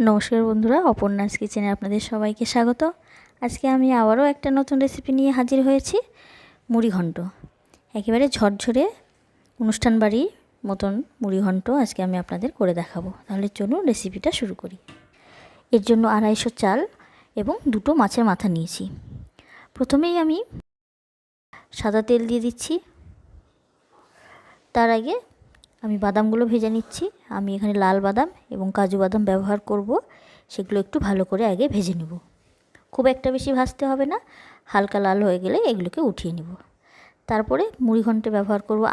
নমস্কার বন্ধুরা, অপর্ণাস কিচেনে আপনাদের সবাইকে স্বাগত। আজকে আমি আবারও একটা নতুন রেসিপি নিয়ে হাজির হয়েছি। মুড়িঘণ্ট, একেবারে ঝরঝরে অনুষ্ঠান বাড়ির মতন মুড়িঘণ্ট আজকে আমি আপনাদের করে দেখাবো। তাহলে চলুন রেসিপিটা শুরু করি। এর জন্য 250 চাল এবং 2টো মাছের মাথা নিয়েছি। প্রথমেই আমি সাদা তেল দিয়ে দিচ্ছি। তার আগে আমি বাদামগুলো ভেজে নিচ্ছি। আমি এখানে লাল বাদাম এবং কাজু বাদাম ব্যবহার করব। সেগুলো একটু ভালো করে আগে ভেজে নেব। খুব একটা বেশি ভাজতে হবে না, হালকা লাল হয়ে গেলে এগুলোকে উঠিয়ে নেব। তারপরে মুড়িঘণ্টে ব্যবহার করব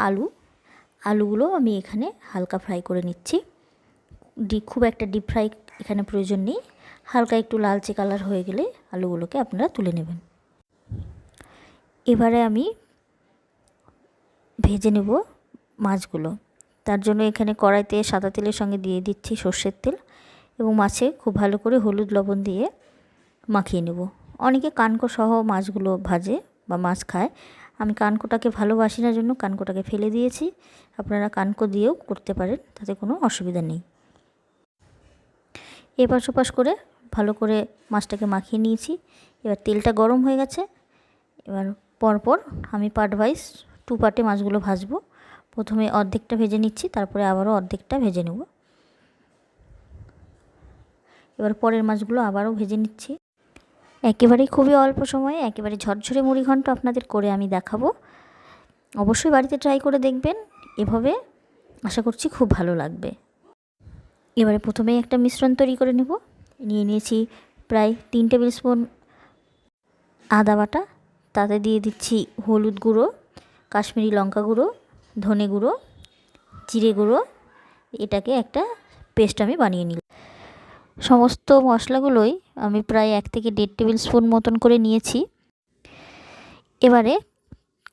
আলুগুলো আমি এখানে হালকা ফ্রাই করে নিচ্ছি। খুব একটা ডিপ ফ্রাই এখানে প্রয়োজন নেই। হালকা একটু লালচে কালার হয়ে গেলে আলুগুলোকে আপনারা তুলে নেবেন। এবারে আমি ভেজে নেব মাছগুলো। তার জন্য এখানে কড়াইতে সাদা তেলের সঙ্গে দিয়ে দিচ্ছি সর্ষের তেল এবং মাছে খুব ভালো করে হলুদ লবণ দিয়ে মাখিয়ে নেব। অনেকে কানকো সহ মাছগুলো ভাজে বা মাছ খায়। আমি কানকোটাকে ভালোবাসি না জন্য কানকোটাকে ফেলে দিয়েছি। আপনারা কানকো দিয়েও করতে পারেন, তাতে কোনো অসুবিধা নেই। এপাশ ওপাশ করে ভালো করে মাছটাকে মাখিয়ে নিয়েছি। এবার তেলটা গরম হয়ে গেছে। এবার পরপর আমি পার্ট ওয়াইজ 2 পার্টে মাছগুলো ভাজবো। প্রথমে অর্ধেকটা ভেজে নিচ্ছি, তারপরে আবারও অর্ধেকটা ভেজে নেব। এবার পরের মাছগুলো আবারও ভেজে নিচ্ছি। একেবারেই খুবই অল্প সময়ে একেবারে ঝরঝরে মুড়িঘণ্ট আপনাদের করে আমি দেখাবো। অবশ্যই বাড়িতে ট্রাই করে দেখবেন, এভাবে আশা করছি খুব ভালো লাগবে। এবারে প্রথমেই একটা মিশ্রণ তৈরি করে নেব। নিয়েছি প্রায় 3 টেবিল স্পুন আদা বাটা। তাতে দিয়ে দিচ্ছি হলুদ গুঁড়ো, কাশ্মীরি লঙ্কা গুঁড়ো, ধনে গুঁড়ো, জিরে গুঁড়ো। এটাকে একটা পেস্ট আমি বানিয়ে নিলাম। সমস্ত মশলাগুলোই আমি প্রায় 1 থেকে 1.5 টেবিল স্পুন মতন করে নিয়েছি। এবারে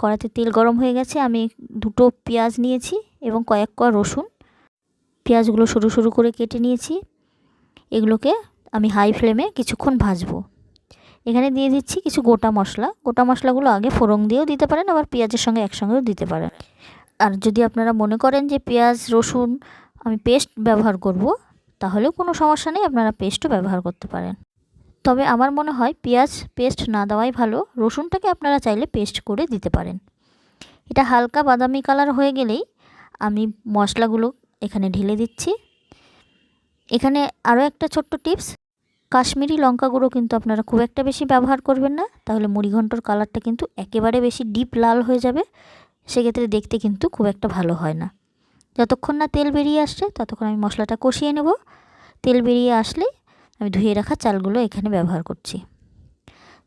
কড়াইতে তেল গরম হয়ে গেছে। আমি 2টো পেঁয়াজ নিয়েছি এবং কয়েক কোয়া রসুন। পেঁয়াজগুলো সরু সরু করে কেটে নিয়েছি। এগুলোকে আমি হাই ফ্লেমে কিছুক্ষণ ভাজবো। এখানে দিয়ে দিচ্ছি কিছু গোটা মশলা। গোটা মশলাগুলো আগে ফোড়ন দিয়েও দিতে পারেন, আবার পেঁয়াজের সঙ্গে একসঙ্গেও দিতে পারেন। আর যদি আপনারা মনে করেন যে পেঁয়াজ রসুন আমি পেস্ট ব্যবহার করব, তাহলেও কোনো সমস্যা নেই, আপনারা পেস্টও ব্যবহার করতে পারেন। তবে আমার মনে হয় পেঁয়াজ পেস্ট না দেওয়াই ভালো। রসুনটাকে আপনারা চাইলে পেস্ট করে দিতে পারেন। এটা হালকা বাদামি কালার হয়ে গেলেই আমি মশলাগুলো এখানে ঢেলে দিচ্ছি। এখানে আরও একটা ছোট্ট টিপস, কাশ্মীরি লঙ্কা গুঁড়ো কিন্তু আপনারা খুব একটা বেশি ব্যবহার করবেন না, তাহলে মুড়িঘণ্টর কালারটা কিন্তু একেবারে বেশি ডিপ লাল হয়ে যাবে। সেক্ষেত্রে দেখতে কিন্তু খুব একটা ভালো হয় না। যতক্ষণ না তেল বেরিয়ে আসছে ততক্ষণ আমি মশলাটা কষিয়ে নেব। তেল বেরিয়ে আসলে আমি ধুয়ে রাখা চালগুলো এখানে ব্যবহার করছি।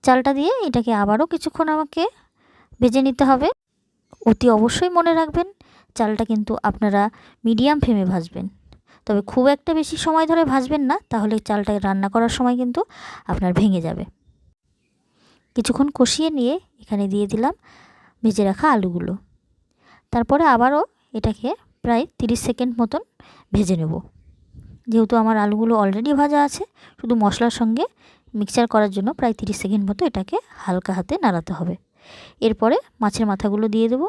চালটা দিয়ে এটাকে আবারও কিছুক্ষণ আমাকে ভেজে নিতে হবে। অতি অবশ্যই মনে রাখবেন, চালটা কিন্তু আপনারা মিডিয়াম ফ্লেমে ভাজবেন। তবে খুব একটা বেশি সময় ধরে ভাজবেন না, তাহলে চালটা রান্না করার সময় কিন্তু আপনার ভেঙে যাবে। কিছুক্ষণ কষিয়ে নিয়ে এখানে দিয়ে দিলাম ভেজে রাখা আলুগুলো। তারপরে আবারও এটাকে প্রায় 30 সেকেন্ড মতন ভেজে নেব। যেহেতু আমার আলুগুলো অলরেডি ভাজা আছে, শুধু মশলার সঙ্গে মিক্সচার করার জন্য প্রায় 30 সেকেন্ড মতো এটাকে হালকা হাতে নাড়াতে হবে। এরপরে মাছের মাথাগুলো দিয়ে দেব।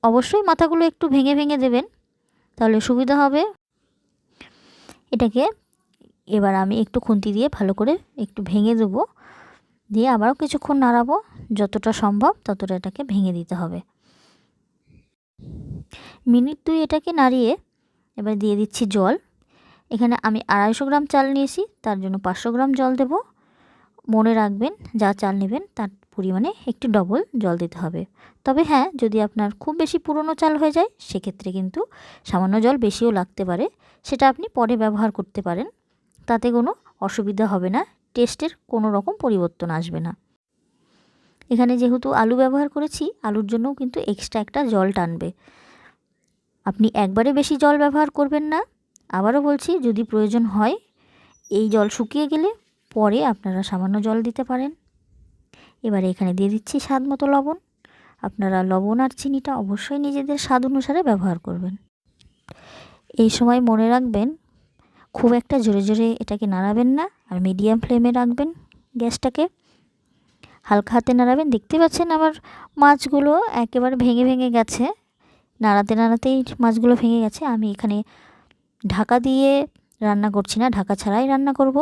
অবশ্যই মাথাগুলো একটু ভেঙে ভেঙে দেবেন, তাহলে সুবিধা হবে। এটাকে এবার আমি একটু খুন্তি দিয়ে ভালো করে একটু ভেঙে দেব, দিয়ে আবারও কিছুক্ষণ নাড়াবো। যতটা সম্ভব ততটা এটাকে ভেঙে দিতে হবে। মিনিট 2 এটাকে নাড়িয়ে এবার দিয়ে দিচ্ছি জল। এখানে আমি 250 গ্রাম চাল নিয়েছি, তার জন্য 500 গ্রাম জল দেব। মনে রাখবেন, যা চাল নেবেন তার পরিমাণে একটু ডবল জল দিতে হবে। তবে হ্যাঁ, যদি আপনার খুব বেশি পুরনো চাল হয়ে যায় সেক্ষেত্রে কিন্তু সামান্য জল বেশিও লাগতে পারে। সেটা আপনি পরে ব্যবহার করতে পারেন, তাতে কোনো অসুবিধা হবে না। টেস্টের কোনো রকম পরিবর্তন আসবে না। এখানে যেহেতু আলু ব্যবহার করেছি, আলুর জন্যও কিন্তু এক্সট্রা একটা জল টানবে। আপনি একবারে বেশি জল ব্যবহার করবেন না। আবারও বলছি, যদি প্রয়োজন হয় এই জল শুকিয়ে গেলে পরে আপনারা সামান্য জল দিতে পারেন। এবারে এখানে দিয়ে দিচ্ছি স্বাদ মতো লবণ। আপনারা লবণ আর চিনিটা অবশ্যই নিজেদের স্বাদ অনুসারে ব্যবহার করবেন। এই সময় মনে রাখবেন, খুব একটা জোরে জোরে এটাকে নাড়াবেন না, আর মিডিয়াম ফ্লেমে রাখবেন গ্যাসটাকে। হালকা হাতে নাড়াবেন। দেখতে পাচ্ছেন আমার মাছগুলো একেবারে ভেঙে ভেঙে গেছে। নাড়াতে নাড়াতেই মাছগুলো ভেঙে গেছে। আমি এখানে ঢাকা দিয়ে রান্না করছি না, ঢাকা ছাড়াই রান্না করব।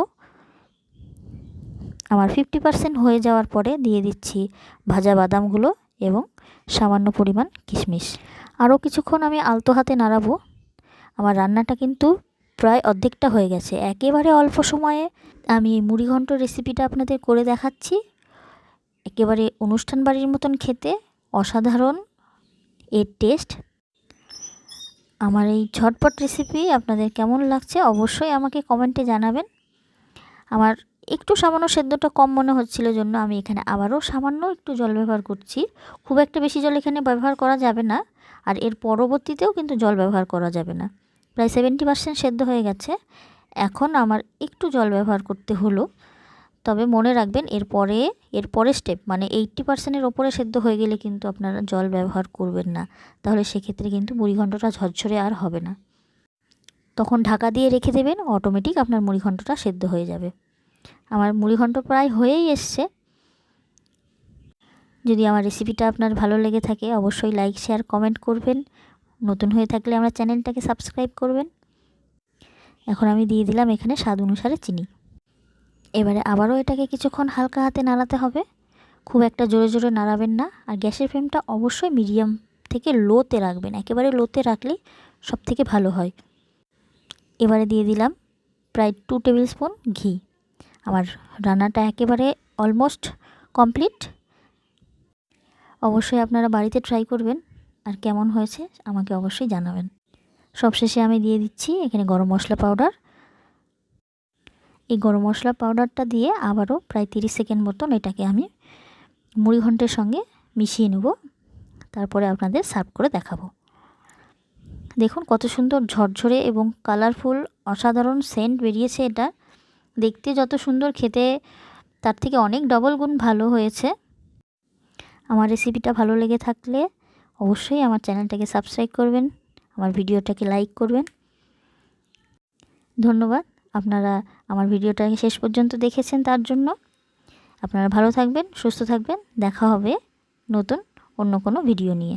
আমার 50% হয়ে যাওয়ার পরে দিয়ে দিচ্ছি ভাজা বাদামগুলো এবং সামান্য পরিমাণ কিশমিশ। আরও কিছুক্ষণ আমি আলতো হাতে নাড়াবো। আমার রান্নাটা কিন্তু প্রায় অর্ধেকটা হয়ে গেছে। একেবারে অল্প সময়ে আমি মুড়িঘণ্ট রেসিপিটা আপনাদের করে দেখাচ্ছি। একেবারে অনুষ্ঠান বাড়ির মতন খেতে, অসাধারণ এর টেস্ট। আমার এই ঝটপট রেসিপি আপনাদের কেমন লাগছে অবশ্যই আমাকে কমেন্টে জানাবেন। আমার একটু সামান্য সেদ্ধটা কম মনে হচ্ছিল জন্য আমি এখানে আবারও সামান্য একটু জল ব্যবহার করছি। খুব একটা বেশি জল এখানে ব্যবহার করা যাবে না, আর এর পরবর্তীতেও কিন্তু জল ব্যবহার করা যাবে না। প্রায় 70% সেদ্ধ হয়ে গেছে। এখন আমার একটু জল ব্যবহার করতে হলো। তবে মনে রাখবেন এরপরে স্টেপ মানে 80%-এর ওপরে সেদ্ধ হয়ে গেলে কিন্তু আপনারা জল ব্যবহার করবেন না, তাহলে সেক্ষেত্রে কিন্তু মুড়িঘণ্টটা ঝরঝরে আর হবে না। তখন ঢাকা দিয়ে রেখে দেবেন, অটোমেটিক আপনার মুড়িঘণ্টটা সেদ্ধ হয়ে যাবে। আমার মুড়িঘণ্ট প্রায় হয়েই এসছে। যদি আমার রেসিপিটা আপনার ভালো লেগে থাকে অবশ্যই লাইক, শেয়ার, কমেন্ট করবেন। নতুন হয়ে থাকলে আমার চ্যানেলটাকে সাবস্ক্রাইব করবেন। এখন আমি দিয়ে দিলাম এখানে স্বাদ অনুসারে চিনি। এবারে আবারও এটাকে কিছুক্ষণ হালকা হাতে নাড়াতে হবে, খুব একটা জোরে জোরে নাড়াবেন না। আর গ্যাসের ফ্লেমটা অবশ্যই মিডিয়াম থেকে লোতে রাখবেন, একেবারে লোতে রাখলে সব থেকে ভালো হয়। এবারে দিয়ে দিলাম প্রায় 2 টেবিল স্পুন ঘি। আমার রান্নাটা একেবারে অলমোস্ট কমপ্লিট। অবশ্যই আপনারা বাড়িতে ট্রাই করবেন, আর কেমন হয়েছে আমাকে অবশ্যই জানাবেন। সবশেষে আমি দিয়ে দিচ্ছি এখানে গরম মশলা পাউডার। এই গরম মশলা পাউডারটা দিয়ে আবারও প্রায় 30 সেকেন্ড মতন এটাকে আমি মুড়িঘণ্টের সঙ্গে মিশিয়ে নেব। তারপরে আপনাদের সার্ভ করে দেখাবো। দেখুন কত সুন্দর ঝরঝরে এবং কালারফুল, অসাধারণ সেন্ট বেরিয়েছে। এটা দেখতে যত সুন্দর, খেতে তার থেকে অনেক ডবল গুণ ভালো হয়েছে। আমার রেসিপিটা ভালো লেগে থাকলে অবশ্যই আমার চ্যানেলটাকে সাবস্ক্রাইব করবেন, আমার ভিডিওটাকে লাইক করবেন। ধন্যবাদ আপনারা আমার ভিডিওটাকে শেষ পর্যন্ত দেখেছেন তার জন্য। আপনারা ভালো থাকবেন, সুস্থ থাকবেন। দেখা হবে নতুন অন্য কোনো ভিডিও নিয়ে।